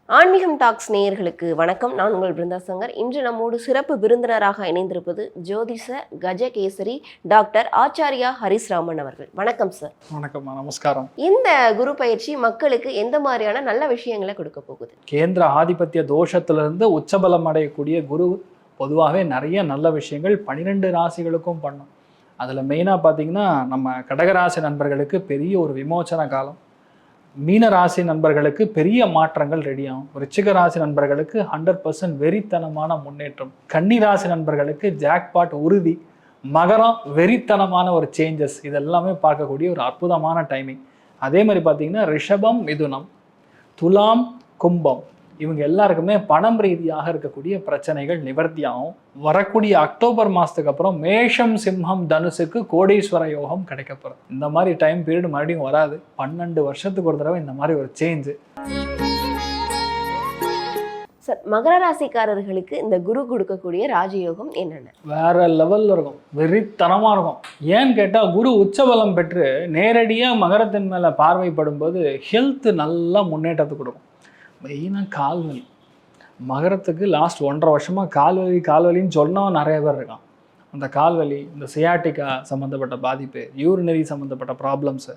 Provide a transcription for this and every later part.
ஆன்மீகம் டாக்ஸ் நேயர்களுக்கு வணக்கம். நான் உங்கள் பிருந்தா சங்கர். இன்று நம்மோடு சிறப்பு விருந்தினராக இணைந்திருப்பது ஜோதிஷ கஜகேசரி டாக்டர் ஆச்சாரியா ஹரிஸ்ராமன் அவர்கள். வணக்கம் சார். வணக்கம், நமஸ்காரம். இந்த குரு பயிற்சி மக்களுக்கு எந்த மாதிரியான நல்ல விஷயங்களை கொடுக்க போகுது? கேந்திர ஆதிபத்திய தோஷத்திலிருந்து உச்சபலம் அடையக்கூடிய குரு பொதுவாகவே நிறைய நல்ல விஷயங்கள் 12 ராசிகளுக்கும் பண்ணும். அதில் மெயினாக பார்த்தீங்கன்னா நம்ம கடகராசி நண்பர்களுக்கு பெரிய ஒரு விமோச்சன காலம், மீன ராசி நண்பர்களுக்கு பெரிய மாற்றங்கள் ரெடியாகும், ரிச்சிக ராசி நண்பர்களுக்கு 100% வெறித்தனமான முன்னேற்றம், கன்னி ராசி நண்பர்களுக்கு ஜாக்பாட் உறுதி, மகரம் வெறித்தனமான ஒரு சேஞ்சஸ், இதெல்லாமே பார்க்கக்கூடிய ஒரு அற்புதமான டைமிங். அதே மாதிரி பார்த்தீங்கன்னா ரிஷபம், மிதுனம், துலாம், கும்பம் இவங்க எல்லாருக்குமே பணம் ரீதியாக இருக்கக்கூடிய பிரச்சனைகள் நிவர்த்தியாகும். வரக்கூடிய அக்டோபர் மாதத்துக்கு அப்புறம் மேஷம், சிம்மம், தனுசுக்கு கோடீஸ்வர யோகம் கிடைக்கப்படும். இந்த மாதிரி டைம் பீரியட் மறுபடியும் வராது. 12 வருஷத்துக்கு ஒரு தடவை இந்த மாதிரி ஒரு சேஞ்சு. சார், மகர ராசிக்காரர்களுக்கு இந்த குரு கொடுக்கக்கூடிய ராஜயோகம் என்னென்ன? வேற லெவல்ல இருக்கும், வெறித்தனமாக இருக்கும். ஏன்னு கேட்டால் குரு உச்சபலம் பெற்று நேரடியாக மகரத்தின் மேலே பார்வைப்படும் போது ஹெல்த் நல்லா முன்னேற்றத்தை கொடுக்கும். மெயினாக கால்வலி, மகரத்துக்கு லாஸ்ட் 1.5 வருஷமாக கால்வலின்னு சொன்னவன் நிறைய பேர் இருக்கான். அந்த கால்வலி, இந்த சியாட்டிக்கா சம்மந்தப்பட்ட பாதிப்பு, யூரினரி சம்மந்தப்பட்ட ப்ராப்ளம்ஸு,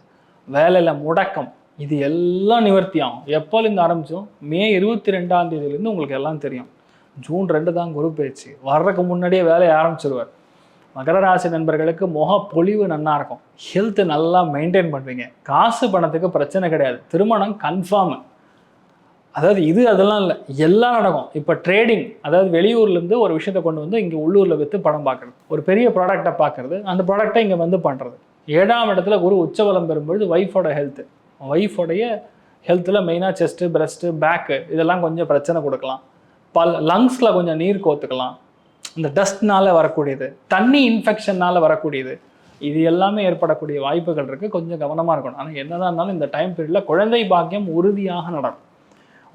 வேலையில் முடக்கம், இது எல்லாம் நிவர்த்தி ஆகும். எப்போலேருந்து ஆரம்பித்தோம்? மே 22ஆம் தேதியிலேருந்து உங்களுக்கு எல்லாம் தெரியும். ஜூன் 2 தான் குரு பயிற்சி. வர்றதுக்கு முன்னாடியே வேலையை ஆரம்பிச்சிருவார். மகர ராசி நண்பர்களுக்கு முக பொலிவு நல்லா இருக்கும், ஹெல்த்து நல்லா மெயின்டைன் பண்ணுவீங்க, காசு பணத்துக்கு பிரச்சனை கிடையாது, திருமணம் கன்ஃபார்மு. அதாவது இது அதெல்லாம் இல்லை, எல்லாம் நடக்கும். இப்போ ட்ரேடிங், அதாவது வெளியூர்லேருந்து ஒரு விஷயத்தை கொண்டு வந்து இங்கே உள்ளூரில் விற்று படம் பார்க்குறது, ஒரு பெரிய ப்ராடக்டை பார்க்குறது, அந்த ப்ராடக்டை இங்கே வந்து பண்ணுறது. 7ஆம் இடத்துல குரு உச்சபலம் பெறும்பொழுது ஒய்ஃபோட ஹெல்த்து, ஒய்ஃபோடைய ஹெல்த்தில் மெயினாக செஸ்ட்டு, பிரஸ்ட்டு, பேக்கு இதெல்லாம் கொஞ்சம் பிரச்சனை கொடுக்கலாம். லங்ஸில் கொஞ்சம் நீர் கோத்துக்கலாம். இந்த டஸ்ட்னால் வரக்கூடியது, தண்ணி இன்ஃபெக்ஷன்னால் வரக்கூடியது, இது எல்லாமே ஏற்படக்கூடிய வாய்ப்புகள் இருக்குது. கொஞ்சம் கவனமாக இருக்கணும். ஆனால் என்னதான் இருந்தாலும் இந்த டைம் பீரியடில் குழந்தை பாக்கியம் உறுதியாக நடக்கும்.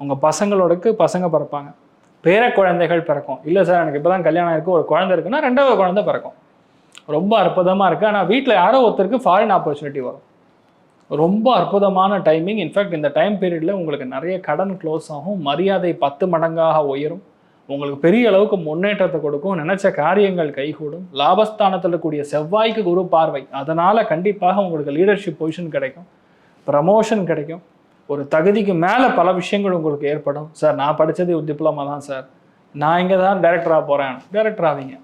உங்கள் பசங்களோடக்கு பசங்க பிறப்பாங்க, பேர குழந்தைகள் பிறக்கும். இல்லை சார் எனக்கு இப்போ தான் கல்யாணம் இருக்குது, ஒரு குழந்தை இருக்குன்னா 2வது குழந்தை பிறக்கும். ரொம்ப அற்புதமாக இருக்குது. ஆனால் வீட்டில் யாரோ ஒருத்தருக்கு ஃபாரின் ஆப்பர்ச்சுனிட்டி வரும். ரொம்ப அற்புதமான டைமிங். இன்ஃபேக்ட் இந்த டைம் பீரியடில் உங்களுக்கு நிறைய கடன் க்ளோஸ் ஆகும், மரியாதை 10 மடங்காக உயரும், உங்களுக்கு பெரிய அளவுக்கு முன்னேற்றத்தை கொடுக்கும், நினைச்ச காரியங்கள் கைகூடும். லாபஸ்தானத்தில் இருக்கக்கூடிய செவ்வாய்க்கு குரு பார்வை, அதனால் கண்டிப்பாக உங்களுக்கு லீடர்ஷிப் பொசிஷன் கிடைக்கும், ப்ரமோஷன் கிடைக்கும், ஒரு தகுதிக்கு மேலே பல விஷயங்கள் உங்களுக்கு ஏற்படும். சார் நான் படித்தது ஒரு டிப்ளமா தான் சார், நான் இங்கே தான் டைரக்டராக போகிறேன், டைரக்டர் ஆவீங்க.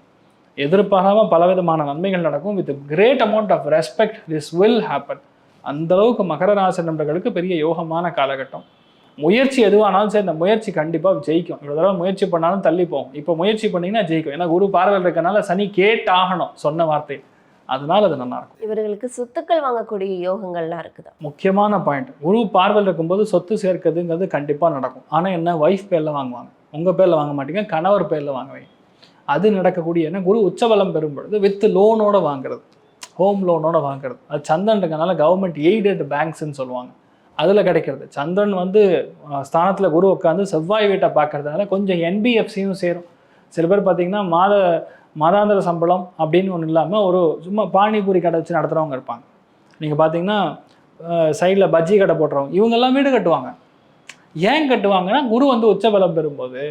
எதிர்பாராமல் பலவிதமான நன்மைகள் நடக்கும். With great amount of respect this will happen. அந்தளவுக்கு மகர ராசி நண்பர்களுக்கு பெரிய யோகமான காலகட்டம். முயற்சி எதுவானாலும் சரி, இந்த முயற்சி கண்டிப்பாக ஜெயிக்கும். இவ்வளோ தடவை முயற்சி பண்ணாலும் தள்ளி போகும், இப்போ முயற்சி பண்ணிங்கன்னா ஜெயிக்கும். ஏன்னா குரு பார்வையில் இருக்கனால சனி கேட்டாகணும் சொன்ன வார்த்தை, அதனால அது நல்லா இருக்கும். இவர்களுக்கு சொத்துக்கள் வாங்கக்கூடிய யோகங்கள்லாம் இருக்குதா? முக்கியமான பாயிண்ட். குரு பார்வையில் இருக்கும்போது சொத்து சேர்க்கிறதுங்கிறது கண்டிப்பாக நடக்கும். ஆனால் என்ன, ஒய்ஃப் பேரில் வாங்குவாங்க, உங்கள் பேரில் வாங்க மாட்டீங்க, கணவர் பேரில் வாங்குவீங்க. அது நடக்கக்கூடிய என்ன, குரு உச்சபலம் பெறும் பொழுது வித் லோனோட வாங்குறது, ஹோம் லோனோட வாங்குறது. அது சந்திரன் இருக்கனால கவர்மெண்ட் எய்டட் பேங்க்ஸ்ன்னு சொல்லுவாங்க, அதில் கிடைக்கிறது. சந்திரன் வந்து ஸ்தானத்தில் குரு உட்காந்து செவ்வாய் வீட்டை பார்க்கறதுனால கொஞ்சம் என்பிஎஃப்சியும் சேரும். சில பேர் பார்த்தீங்கன்னா மாதாந்திர சம்பளம் அப்படின்னு ஒன்று இல்லாமல் ஒரு சும்மா பானிபூரி கடை வச்சு நடத்துகிறவங்க இருப்பாங்க. நீங்கள் பார்த்தீங்கன்னா சைடில் பஜ்ஜி கடை போட்டுறவங்க, இவங்கெல்லாம் வீடு கட்டுவாங்க. ஏன் கட்டுவாங்கன்னா குரு வந்து உச்சபலம் பெறும்போது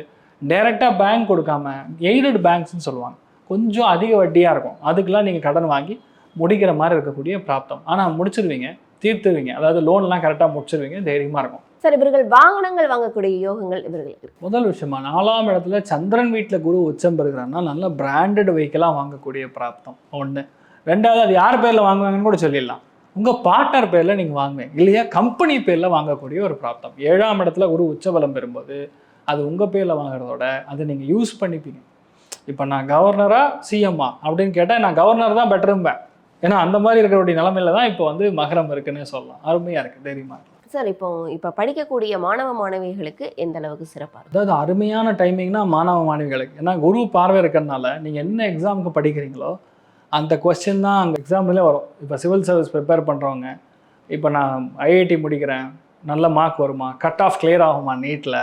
டைரெக்டாக பேங்க் கொடுக்காம எய்டட் பேங்க்ஸ்ன்னு சொல்லுவாங்க, கொஞ்சம் அதிக வட்டியாக இருக்கும். அதுக்கெல்லாம் நீங்கள் கடன் வாங்கி முடிக்கிற மாதிரி இருக்கக்கூடிய பிராப்தம். ஆனால் முடிச்சிருவீங்க, தீர்த்துருவீங்க. அதாவது லோன்லாம் கரெக்டாக முடிச்சிருவீங்க, தைரியமாக இருக்கும். சார், இவர்கள் வாகனங்கள் வாங்கக்கூடிய யோகங்கள் இவர்களுக்கு? முதல் விஷயமா 4ஆம் இடத்துல சந்திரன் வீட்டில் குரு உச்சம் பெறுகிறான்னா நல்ல பிராண்டட் வெஹிக்கிளாக வாங்கக்கூடிய பிராப்தம் ஒன்று. 2வது, அது யார் பேரில் வாங்குவாங்கன்னு கூட சொல்லிடலாம், உங்கள் பார்ட்னர் பேரில் நீங்கள் வாங்குவீங்க, இல்லையா கம்பெனி பேரில் வாங்கக்கூடிய ஒரு பிராப்தம். 7ஆம் இடத்துல குரு உச்சபலம் பெறும்போது அது உங்கள் பேரில் வாங்குறதோட அதை நீங்கள் யூஸ் பண்ணிப்பீங்க. இப்போ நான் கவர்னரா சிஎம்மா அப்படின்னு கேட்டால் நான் கவர்னர் தான் பெட்டரும்பேன். ஏன்னா அந்த மாதிரி இருக்கிற நிலைமையில தான் இப்போ வந்து மகரம் இருக்குன்னு சொல்லலாம். அருமையாக இருக்குது, தைரியமாக இருக்குது. சார், இப்போ படிக்கக்கூடிய மாணவ மாணவிகளுக்கு எந்த அளவுக்கு சிறப்பாக இருக்கும்? அதாவது அருமையான டைமிங்னா மாணவ மாணவிகளுக்கு. ஏன்னா குரு பார்வை இருக்கிறதுனால நீங்கள் என்ன எக்ஸாமுக்கு படிக்கிறீங்களோ அந்த கொஸ்டின் தான் அங்கே எக்ஸாம்லேயே வரும். இப்போ சிவில் சர்வீஸ் ப்ரிப்பேர் பண்ணுறவங்க, இப்போ நான் ஐஐடி முடிக்கிறேன், நல்ல மார்க் வருமா, கட் ஆஃப் கிளியர் ஆகுமா நீட்டில்,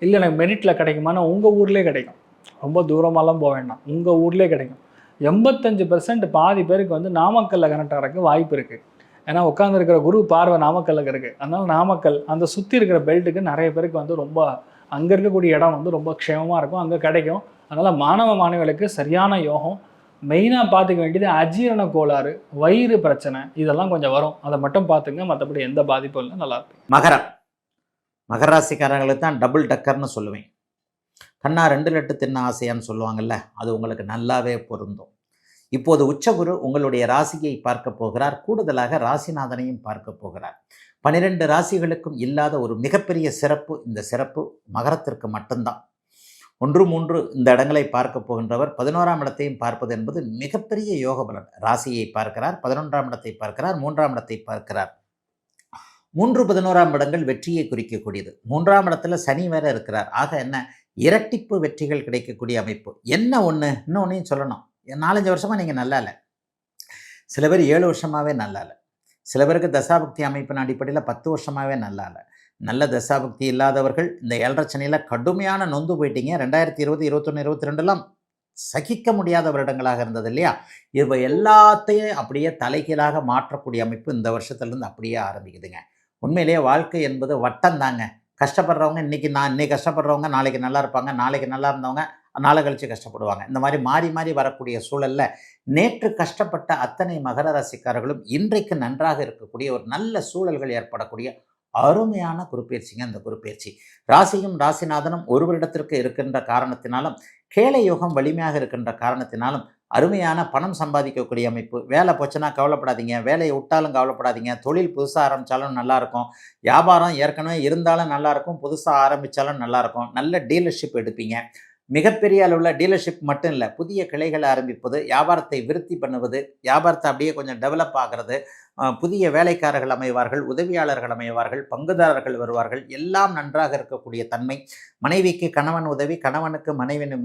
இல்லை எனக்கு மெரிட்டில் கிடைக்குமானா உங்கள் ஊர்லேயே கிடைக்கும், ரொம்ப தூரமாலாம் போக வேண்டாம், உங்கள் ஊர்லேயே கிடைக்கும். 85% பாதி பேருக்கு வந்து நாமக்கல்ல கனெக்ட் ஆகிறதுக்கு வாய்ப்பு இருக்குது. ஏன்னா உட்காந்துருக்கிற குரு பார்வை நாமக்கல்லுக்கு இருக்குது. அதனால் நாமக்கல் அந்த சுற்றி இருக்கிற பெல்ட்டுக்கு நிறைய பேருக்கு வந்து ரொம்ப அங்கே இருக்கக்கூடிய இடம் வந்து ரொம்ப க்ஷேமமாக இருக்கும், அங்கே கிடைக்கும். அதனால் மாணவ மாணவிகளுக்கு சரியான யோகம். மெயினாக பார்த்துக்க வேண்டியது அஜீரண கோளாறு, வயிறு பிரச்சனை, இதெல்லாம் கொஞ்சம் வரும். அதை மட்டும் பார்த்துங்க, மற்றபடி எந்த பாதிப்பும் இல்லை, நல்லா இருக்கும். மகரம். மகர ராசிக்காரங்களுக்கு தான் டபுள் டக்கர்னு சொல்லுவேன். கண்ணா 2 லட்டு தின்ன ஆசையான்னு சொல்லுவாங்கல்ல, அது உங்களுக்கு நல்லாவே பொருந்தும். இப்போது உச்சகுரு உங்களுடைய ராசியை பார்க்க போகிறார், கூடுதலாக ராசிநாதனையும் பார்க்க போகிறார். 12 ராசிகளுக்கும் இல்லாத ஒரு மிகப்பெரிய சிறப்பு, இந்த சிறப்பு மகரத்திற்கு மட்டும்தான். 1, 3 இந்த இடங்களை பார்க்க போகின்றவர் 11ஆம் இடத்தையும் பார்ப்பது என்பது மிகப்பெரிய யோக பலன். ராசியை பார்க்கிறார், 11ஆம் இடத்தை பார்க்கிறார், 3ஆம் இடத்தை பார்க்கிறார். 3, 11ஆம் இடங்கள் வெற்றியை குறிக்கக்கூடியது. 3ஆம் இடத்துல சனி வேற இருக்கிறார். ஆக என்ன, இரட்டிப்பு வெற்றிகள் கிடைக்கக்கூடிய அமைப்பு. என்ன ஒன்று, இன்னொன்னையும் சொல்லணும். 4-5 வருஷமாக நீங்கள் நல்லா இல்லை, சில பேர் 7 வருஷமாகவே நல்லா இல்லை, சில பேருக்கு தசாபக்தி அமைப்பின் அடிப்படையில் 10 வருஷமாகவே நல்லா இல்லை. நல்ல தசாபக்தி இல்லாதவர்கள் இந்த 7.5 சனியில் கடுமையான நொந்து போயிட்டீங்க. 2020, 21, 22 சகிக்க முடியாத வருடங்களாக இருந்தது இல்லையா? இவை எல்லாத்தையும் அப்படியே தலைகீழாக மாற்றக்கூடிய அமைப்பு இந்த வருஷத்துலேருந்து அப்படியே ஆரம்பிக்குதுங்க. உண்மையிலேயே வாழ்க்கை என்பது வட்டம் தாங்க. கஷ்டப்படுறவங்க இன்னைக்கு கஷ்டப்படுறவங்க நாளைக்கு நல்லா இருப்பாங்க, நாளைக்கு நல்லா இருந்தவங்க நாளை கழித்து கஷ்டப்படுவாங்க. இந்த மாதிரி மாறி மாறி வரக்கூடிய சூழலில் நேற்று கஷ்டப்பட்ட அத்தனை மகர ராசிக்காரர்களும் இன்றைக்கு நன்றாக இருக்கக்கூடிய ஒரு நல்ல சூழல்கள் ஏற்படக்கூடிய அருமையான குருப்பெயர்ச்சிங்க இந்த குருப்பெயர்ச்சி. ராசியும் ராசிநாதனும் ஒரு வருடத்திற்கு இருக்கின்ற காரணத்தினாலும், கேளை யோகம் வலிமையாக இருக்கின்ற காரணத்தினாலும் அருமையான பணம் சம்பாதிக்கக்கூடிய அமைப்பு. வேலை போச்சுன்னா கவலைப்படாதீங்க, வேலையை விட்டாலும் கவலைப்படாதீங்க. தொழில் புதுசாக ஆரம்பித்தாலும் நல்லாயிருக்கும், வியாபாரம் ஏற்கனவே இருந்தாலும் நல்லாயிருக்கும், புதுசாக ஆரம்பித்தாலும் நல்லாயிருக்கும். நல்ல டீலர்ஷிப் எடுப்பீங்க. மிகப்பெரிய அளவில் டீலர்ஷிப் மட்டும் இல்லை, புதிய கிளைகளை ஆரம்பிப்பது, வியாபாரத்தை விருத்தி பண்ணுவது, வியாபாரத்தை அப்படியே கொஞ்சம் டெவலப் ஆகிறது, புதிய வேலைக்காரர்கள் அமைவார்கள், உதவியாளர்கள் அமைவார்கள், பங்குதாரர்கள் வருவார்கள், எல்லாம் நன்றாக இருக்கக்கூடிய தன்மை. மனைவிக்கு கணவன் உதவி, கணவனுக்கு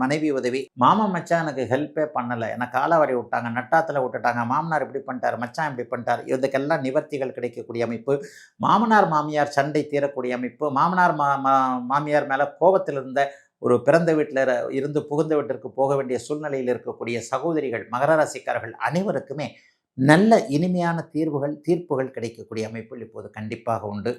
மனைவி உதவி. மாமன் மச்சான் எனக்கு ஹெல்ப்பே பண்ணலை, எனக்கு காலாவரி விட்டாங்க, நட்டாத்தில் விட்டுட்டாங்க, மாமனார் இப்படி பண்ணிட்டார், மச்சான் இப்படி பண்ணிட்டார், இதுக்கெல்லாம் நிவர்த்திகள் கிடைக்கக்கூடிய அமைப்பு. மாமனார் மாமியார் சண்டை தீரக்கூடிய அமைப்பு. மாமனார் மாமியார் மேலே கோபத்தில் இருந்த ஒரு பிறந்த வீட்டில் இருந்து புகுந்த வீட்டிற்கு போக வேண்டிய சூழ்நிலையில் இருக்கக்கூடிய சகோதரிகள், மகர ராசிக்காரர்கள் அனைவருக்குமே நல்ல இனிமையான தீர்ப்புகள் கிடைக்கக்கூடிய அமைப்புகள் இப்போது கண்டிப்பாக உண்டு.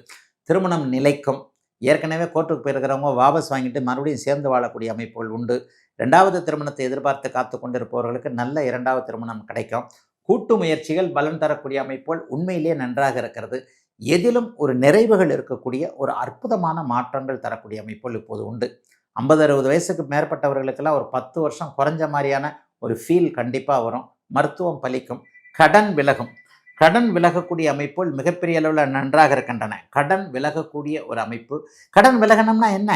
திருமணம் நிலைக்கும். ஏற்கனவே கோர்ட்டுக்கு போயிருக்கிறவங்க வாபஸ் வாங்கிட்டு மறுபடியும் சேர்ந்து வாழக்கூடிய அமைப்புகள் உண்டு. 2வது திருமணத்தை எதிர்பார்த்து காத்து கொண்டிருப்பவர்களுக்கு நல்ல 2வது திருமணம் கிடைக்கும். கூட்டு முயற்சிகள் பலன் தரக்கூடிய அமைப்புகள் உண்மையிலேயே நன்றாக இருக்கிறது. எதிலும் ஒரு நிறைவுகள் இருக்கக்கூடிய ஒரு அற்புதமான மாற்றங்கள் தரக்கூடிய அமைப்புகள் இப்போது உண்டு. 50-60 வயசுக்கு மேற்பட்டவர்களுக்கெல்லாம் ஒரு 10 வருஷம் குறைஞ்ச மாதிரியான ஒரு ஃபீல் கண்டிப்பாக வரும். மருத்துவம் பலிக்கும். கடன் விலகும். கடன் விலகக்கூடிய அமைப்புகள் மிகப்பெரிய அளவில் நன்றாக இருக்கின்றன. கடன் விலகக்கூடிய ஒரு அமைப்பு. கடன் விலகணும்னா என்ன,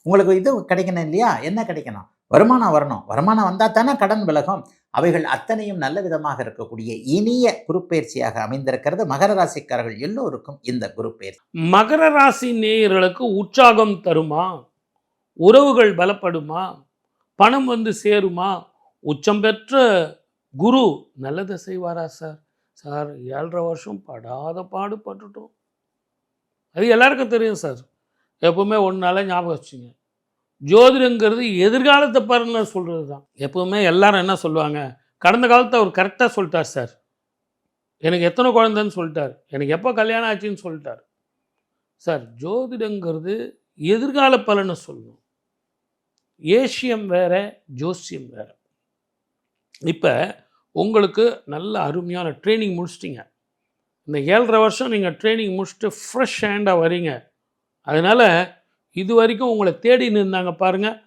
உங்களுக்கு இது கிடைக்கணும் இல்லையா? என்ன கிடைக்கணும்? வருமானம் வரணும். வருமானம் வந்தால் தானே கடன் விலகும். அவைகள் அத்தனையும் நல்ல விதமாக இருக்கக்கூடிய இனிய குருப்பெயர்ச்சியாக அமைந்திருக்கிறது. மகர ராசிக்காரர்கள் எல்லோருக்கும் இந்த குருப்பெயர்ச்சி மகர ராசி நேயர்களுக்கு உற்சாகம் தருமா? உறவுகள் பலப்படுமா? பணம் வந்து சேருமா? உச்சம் பெற்ற குரு நல்லதை செய்வாரா சார்? 7.5 வருஷம் படாத பாடுபட்டுட்டோம். அது எல்லாருக்கும் தெரியும் சார். எப்பவுமே ஒன்றால ஞாபகம் வச்சுங்க, ஜோதிடங்கிறது எதிர்காலத்தை பாருன்னு சொல்கிறது தான். எப்பவுமே எல்லாரும் என்ன சொல்லுவாங்க, கடந்த காலத்தை அவர் கரெக்டாக சொல்லிட்டார் சார், எனக்கு எத்தனை குழந்தைன்னு சொல்லிட்டார், எனக்கு எப்போ கல்யாணம் ஆச்சுன்னு சொல்லிட்டார் சார். ஜோதிடங்கிறது எதிர்கால பலனை சொல்லணும். ஏசியம் வேற, ஜோசியம் வேற. இப்போ உங்களுக்கு நல்ல அருமையான ட்ரைனிங் முடிச்சிட்டிங்க. இந்த 7.5 வருஷம் நீங்கள் ட்ரைனிங் முடிச்சுட்டு ஃப்ரெஷ் ஹேண்டாக வரீங்க. அதனால் இது வரைக்கும் உங்களை தேடின்னு இருந்தாங்க பாருங்கள்,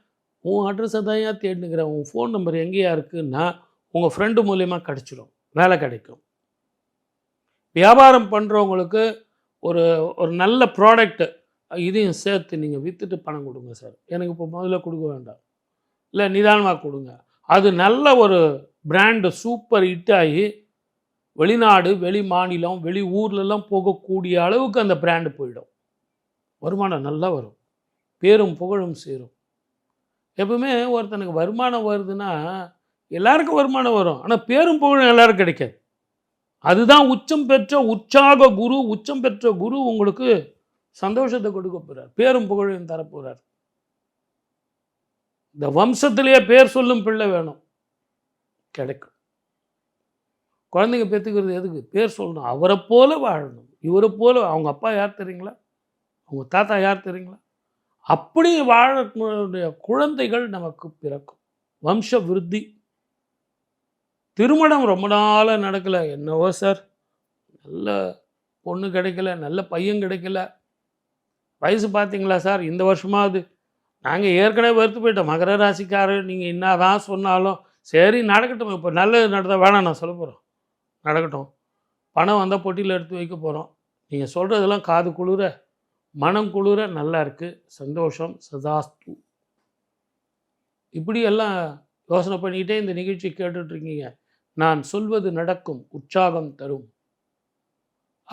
உன் அட்ரஸை தான் ஏன் தேடினுக்கிறேன், உன் ஃபோன் நம்பர் எங்கேயா இருக்குன்னா உங்கள் ஃப்ரெண்டு மூலயமா கிடச்சிடும், வேலை கிடைக்கும். வியாபாரம் பண்ணுறவங்களுக்கு ஒரு ஒரு நல்ல ப்ராடக்ட்டு இதையும் சேர்த்து நீங்கள் விற்றுட்டு பணம் கொடுங்க சார், எனக்கு இப்போ முதல்ல கொடுக்க வேண்டாம், இல்லை நிதானமாக கொடுங்க. அது நல்ல ஒரு பிராண்டு சூப்பர் ஹிட் ஆகி வெளிநாடு, வெளி மாநிலம், வெளி ஊர்லெலாம் போகக்கூடிய அளவுக்கு அந்த பிராண்டு போயிடும். வருமானம் நல்லா வரும், பேரும் புகழும் சேரும். எப்பவுமே ஒருத்தனுக்கு வருமானம் வருதுன்னா எல்லாருக்கும் வருமானம் வரும், ஆனால் பேரும் புகழும் எல்லாருக்கும் கிடைக்காது. அதுதான் உச்சம் பெற்ற உற்சாக குரு. உச்சம் பெற்ற குரு உங்களுக்கு சந்தோஷத்தை கொடுக்க போகிறார், பேரும் புகழையும் தரப்போகிறார். இந்த வம்சத்திலேயே பேர் சொல்லும் பிள்ளை வேணும், கிடைக்கும். குழந்தைங்க பெற்றுக்கிறது எதுக்கு? பேர் சொல்லணும், அவரை போல வாழணும், இவரை போல. அவங்க அப்பா யார் தெரியுங்களா? அவங்க தாத்தா யார் தெரியுங்களா? அப்படி வாழக்கூடிய குழந்தைகள் நமக்கு பிறக்கும். வம்ச விருத்தி. திருமணம் ரொம்ப நாளாக நடக்கலை, என்னவோ சார் நல்ல பொண்ணு கிடைக்கல, நல்ல பையன் கிடைக்கல, வயசு பார்த்தீங்களா சார் இந்த வருஷமாவது. நாங்கள் ஏற்கனவே வெறுத்து போயிட்டோம். மகர ராசிக்காரர் நீங்கள் என்ன தான் சொன்னாலும் சரி நடக்கட்டும், இப்போ நல்லது நடந்தால் வேணாம் நான் சொல்ல போகிறோம், நடக்கட்டும். பணம் வந்தால் பொட்டியில் எடுத்து வைக்க போகிறோம். நீங்கள் சொல்கிறதெல்லாம் காது குளிர மனம் குளிர நல்லா இருக்குது, சந்தோஷம், சதாஸ்து. இப்படியெல்லாம் யோசனை பண்ணிக்கிட்டே இந்த நிகழ்ச்சி கேட்டுட்ருக்கீங்க. நான் சொல்வது நடக்கும், உற்சாகம் தரும்.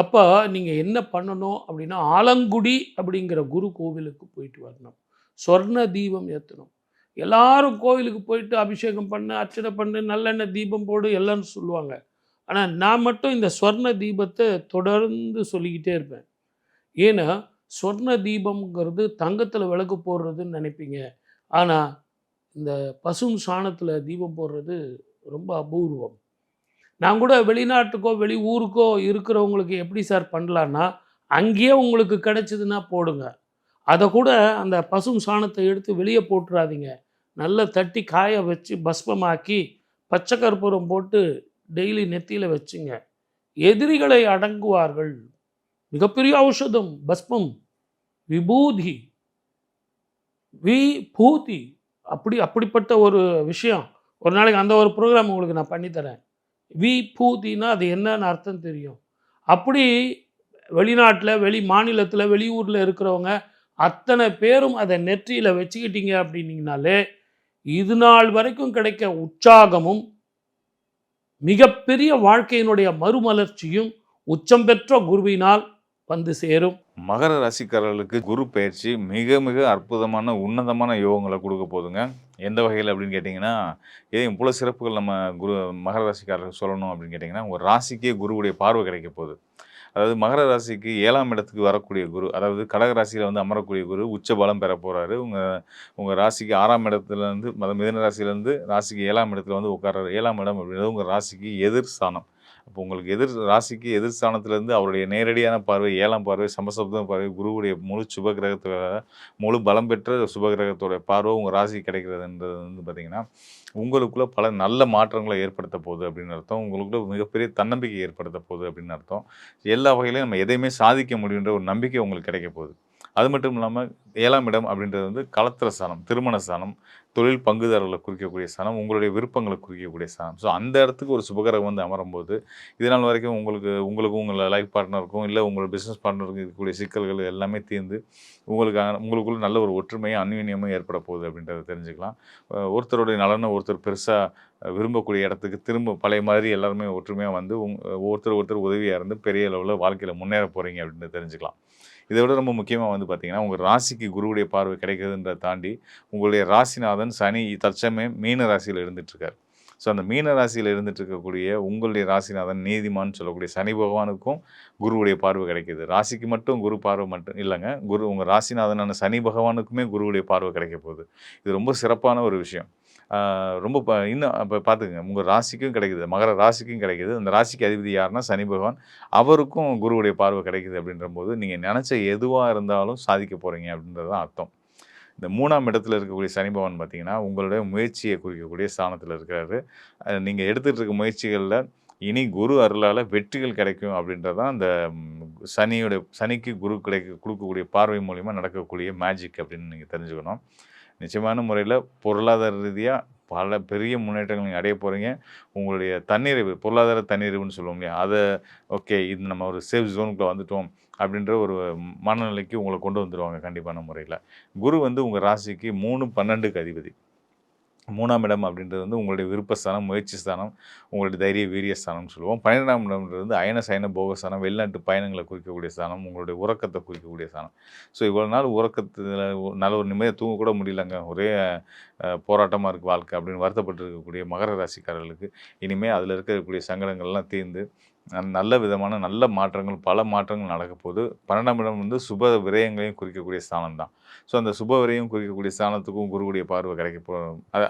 அப்போ நீங்கள் என்ன பண்ணணும் அப்படின்னா, ஆலங்குடி அப்படிங்கிற குரு கோவிலுக்கு போயிட்டு வரணும். சொர்ண தீபம் ஏற்றணும். எல்லாரும் கோவிலுக்கு போயிட்டு அபிஷேகம் பண்ணு, அர்ச்சனை பண்ணு, நல்லெண்ணெய் தீபம் போடு எல்லாம் சொல்லுவாங்க. ஆனால் நான் மட்டும் இந்த சொர்ண தீபத்தை தொடர்ந்து சொல்லிக்கிட்டே இருப்பேன். ஏன்னா சொர்ண தீபம்ங்கிறது தங்கத்தில் விளக்கு போடுறதுன்னு நினைப்பீங்க. ஆனால் இந்த பசும் சாணத்தில் தீபம் போடுறது ரொம்ப அபூர்வம். நான் கூட வெளிநாட்டுக்கோ வெளி ஊருக்கோ இருக்கிறவங்களுக்கு எப்படி சார் பண்ணலான்னா, அங்கேயே உங்களுக்கு கிடைச்சிதுன்னா போடுங்க. அதை கூட அந்த பசும் சாணத்தை எடுத்து வெளியே போட்டுறாதீங்க. நல்லா தட்டி காய வச்சு பஸ்மமாக்கி பச்சை கற்பூரம் போட்டு டெய்லி நெத்தியில் வச்சுங்க. எதிரிகளை அடங்குவார்கள். மிகப்பெரிய ஔஷதம் பஸ்மம், விபூதி, விபூதி. அப்படிப்பட்ட ஒரு விஷயம். ஒரு நாளைக்கு அந்த ஒரு ப்ரோக்ராம் உங்களுக்கு நான் பண்ணித்தரேன். விபூதினா அது என்னன்னு அர்த்தம் தெரியும். அப்படி வெளிநாட்டில், வெளி மாநிலத்தில், வெளியூரில் இருக்கிறவங்க அத்தனை பேரும் அதை நெற்றியில் வச்சுக்கிட்டீங்க அப்படின்னீங்கனாலே இது நாள் வரைக்கும் கிடைக்க உற்சாகமும் மிகப்பெரிய வாழ்க்கையினுடைய மறுமலர்ச்சியும் உச்சம் பெற்ற குருவினால் வந்து சேரும். மகர ராசிக்காரர்களுக்கு குரு பயிற்சி மிக மிக அற்புதமான உன்னதமான யோகங்களை கொடுக்க போதுங்க. எந்த வகையில் அப்படின்னு கேட்டிங்கன்னா, இவ்வளோ சிறப்புகள் நம்ம மகர ராசிக்காரர்களுக்கு சொல்லணும் அப்படின்னு கேட்டிங்கன்னா, உங்கள் ராசிக்கே குருவுடைய பார்வை கிடைக்க போகுது. அதாவது மகர ராசிக்கு 7ஆம் இடத்துக்கு வரக்கூடிய குரு, அதாவது கடக ராசியில் வந்து அமரக்கூடிய குரு உச்ச பலம் பெற போகிறாரு. உங்கள் ராசிக்கு 6ஆம் இடத்துலேருந்து, மிதுன ராசியிலேருந்து ராசிக்கு 7ஆம் இடத்துல வந்து உட்கார்றாரு. 7ஆம் இடம் அப்படின்றது உங்கள் ராசிக்கு எதிர் ஸ்தானம். அப்போ உங்களுக்கு ராசிக்கு எதிர் ஸ்தானத்துலேருந்து அவருடைய நேரடியான பார்வை, 7ஆம் பார்வை, சமசப்த பார்வை, குருவுடைய முழு சுபகிரகத்தோட முழு பலம் பெற்ற சுபகிரகத்தோட பார்வை உங்கள் ராசிக்கு கிடைக்கிறதுன்றது வந்து பார்த்திங்கன்னா, உங்களுக்குள்ளே பல நல்ல மாற்றங்களை ஏற்படுத்த போகுது அப்படின்னு அர்த்தம். உங்களுக்குள்ள மிகப்பெரிய தன்னம்பிக்கை ஏற்படுத்த போகுது அப்படின்னு அர்த்தம். எல்லா வகையிலையும் நம்ம எதையுமே சாதிக்க முடியுன்ற ஒரு நம்பிக்கை உங்களுக்கு கிடைக்க போகுது. அது மட்டும் இல்லாமல் 7ஆம் இடம் அப்படின்றது வந்து களத்திர ஸ்தானம், திருமண ஸ்தானம், தொழில் பங்குதாரர்களை குறிக்கக்கூடிய ஸ்தானம், உங்களுடைய விருப்பங்களை குறிக்கக்கூடிய ஸ்தானம். ஸோ அந்த இடத்துக்கு ஒரு சுபகிரகம் வந்து அமரும்போது இதனால் வரைக்கும் உங்களுக்கும் உங்கள் லைஃப் பார்ட்னருக்கும் இல்லை உங்களோட பிஸ்னஸ் பார்ட்னருக்கும் இருக்கக்கூடிய சிக்கல்கள் எல்லாமே தீர்ந்து உங்களுக்குள்ள நல்ல ஒரு ஒற்றுமையும் அந்யோன்யமும் ஏற்பட போகுது அப்படின்றத தெரிஞ்சுக்கலாம். ஒருத்தருடைய நலனை ஒருத்தர் பெருசாக விரும்பக்கூடிய இடத்துக்கு திரும்ப பழைய மாதிரி எல்லாருமே ஒற்றுமையாக வந்து ஒருத்தர் உதவியாக இருந்து பெரிய அளவில் வாழ்க்கையில் முன்னேற போகிறீங்க அப்படின்னு தெரிஞ்சுக்கலாம். இதை விட ரொம்ப முக்கியமாக வந்து பார்த்திங்கன்னா, உங்கள் ராசிக்கு குருவுடைய பார்வை கிடைக்கிறதுன்றதை தாண்டி உங்களுடைய ராசிநாதன் சனி தற்சமயம் மீன ராசியில் இருந்துகிட்ருக்கார். ஸோ அந்த மீன ராசியில் இருந்துட்டு இருக்கக்கூடிய உங்களுடைய ராசிநாதன் நீதிமான்னு சொல்லக்கூடிய சனி பகவானுக்கும் குருவுடைய பார்வை கிடைக்கிது. ராசிக்கு மட்டும் குரு பார்வை மட்டும் இல்லைங்க, உங்கள் ராசிநாதனான சனி பகவானுக்குமே குருவுடைய பார்வை கிடைக்க போகுது. இது ரொம்ப சிறப்பான ஒரு விஷயம். ரொம்ப இன்னும் இப்போ பார்த்துங்க, உங்கள் ராசிக்கும் கிடைக்குது, மகர ராசிக்கும் கிடைக்குது. அந்த ராசிக்கு அதிபதி யாருன்னா சனி பகவான், அவருக்கும் குருவுடைய பார்வை கிடைக்குது. அப்படின்ற போது நீங்கள் நினச்ச எதுவாக இருந்தாலும் சாதிக்க போகிறீங்க அப்படின்றது தான் அர்த்தம். இந்த 3ஆம் இடத்துல இருக்கக்கூடிய சனி பகவான் பார்த்திங்கன்னா உங்களுடைய முயற்சியை குறிக்கக்கூடிய ஸ்தானத்தில் இருக்கிறாரு. நீங்கள் எடுத்துகிட்டு இருக்க முயற்சிகளில் இனி குரு அருளால் வெற்றிகள் கிடைக்கும் அப்படின்றது தான் அந்த சனிக்கு குரு கொடுக்கக்கூடிய பார்வை மூலிமா நடக்கக்கூடிய மேஜிக் அப்படின்னு நீங்கள் தெரிஞ்சுக்கணும். நிச்சயமான முறையில் பொருளாதார ரீதியாக பல பெரிய முன்னேற்றங்கள் நீங்கள் அடைய போகிறீங்க. உங்களுடைய தன்னிறைவு, பொருளாதார தன்னிறைவுன்னு சொல்லுவோம் இல்லையா, அதை ஓகே இது நம்ம ஒரு சேஃப் ஜோனுக்குள்ளே வந்துட்டோம் அப்படின்ற ஒரு மனநிலைக்கு உங்களை கொண்டு வந்துடுவாங்க கண்டிப்பான முறையில். குரு வந்து உங்கள் ராசிக்கு 3-12க்கு அதிபதி. 3ஆம் இடம் அப்படின்றது வந்து உங்களுடைய விருப்பஸ்தானம், முயற்சி ஸ்தானம், உங்களுடைய தைரிய வீரிய ஸ்தானம்னு சொல்லுவோம். 12ஆம் இடம்ன்றது வந்து அயன சயன போகஸ்தானம், வெளிநாட்டு பயணங்களை குறிக்கக்கூடிய ஸ்தானம், உங்களுடைய உறக்கத்தை குறிக்கக்கூடிய ஸ்தானம். ஸோ இவ்வளோ நாள் உறக்கத்தில் நல்ல ஒரு நிம்மதியாக தூங்கக்கூட முடியலங்க, ஒரே போராட்டமாக இருக்குது வாழ்க்கை அப்படின்னு வருத்தப்பட்டு இருக்கக்கூடிய மகர ராசிக்காரர்களுக்கு இனிமேல் அதில் இருக்கக்கூடிய சங்கடங்கள்லாம் தீர்ந்து நல்ல விதமான நல்ல மாற்றங்கள், பல மாற்றங்கள் நடக்க போகுது. 12ஆம் இடம் வந்து சுப விரயங்களையும் குறிக்கக்கூடிய ஸ்தானம் தான். ஸோ அந்த சுப விரயம் குறிக்கக்கூடிய ஸ்தானத்துக்கும் குருவுடைய பார்வை கிடைக்க போ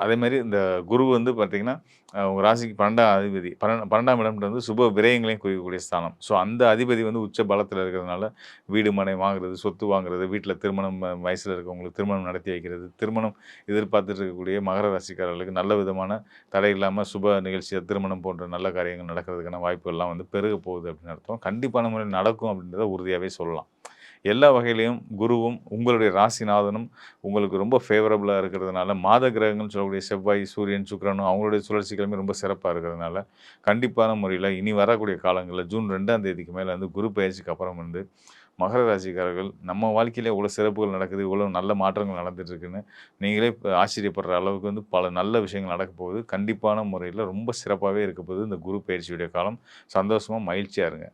அதேமாரி இந்த குரு வந்து பார்த்தீங்கன்னா, உங்க ராசிக்கு 12ஆம் அதிபதி. 12ஆம் இடம்ன்றது வந்து சுப விரயங்களையும் குறிக்கக்கூடிய ஸ்தானம். ஸோ அந்த அதிபதி வந்து உச்ச பலத்தில இருக்கிறதுனால, வீடு மனை வாங்குறது, சொத்து வாங்குறது, வீட்ல திருமணம் வயசுல இருக்கவங்களுக்கு திருமணம் நடத்தி வைக்கிறது, திருமணம் எதிர்பார்த்துட்டு இருக்கக்கூடிய மகர ராசிக்காரர்களுக்கு நல்ல விதமான தடை இல்லாம சுப நிகழ்ச்சியா திருமணம் போன்ற நல்ல காரியங்கள் நடக்கிறதுக்கான வாய்ப்புகள்லாம் வந்து பெருக போகுது அப்படின்னு அர்த்தம். கண்டிப்பான முறையில் நடக்கும் அப்படின்றத உறுதியாவே சொல்லலாம். எல்லா வகையிலயும் குருவும் உங்களுடைய ராசிநாதனும் உங்களுக்கு ரொம்ப ஃபேவரபுளா இருக்கிறதுனால, மாத கிரகங்கள்னு சொல்லக்கூடிய செவ்வாய், சூரியன், சுக்கிரனும் அவங்களுடைய சுழற்சிகளுமே ரொம்ப சிறப்பா இருக்கிறதுனால, கண்டிப்பான முறையில இனி வரக்கூடிய காலங்கள்ல ஜூன் 2ஆம் தேதிக்கு மேல வந்து குரு பெயர்ச்சிக்கு அப்புறம் வந்து மகர ராசிக்காரர்கள் நம்ம வாழ்க்கையில இவ்வளோ சிறப்புகள் நடக்குது, இவ்வளோ நல்ல மாற்றங்கள் நடந்துட்டு இருக்குன்னு நீங்களே இப்ப ஆச்சரியப்படுற அளவுக்கு வந்து பல நல்ல விஷயங்கள் நடக்க போகுது. கண்டிப்பான முறையில ரொம்ப சிறப்பாவே இருக்க போகுது இந்த குரு பெயர்ச்சியுடைய காலம். சந்தோஷமா, மகிழ்ச்சியா இருங்க.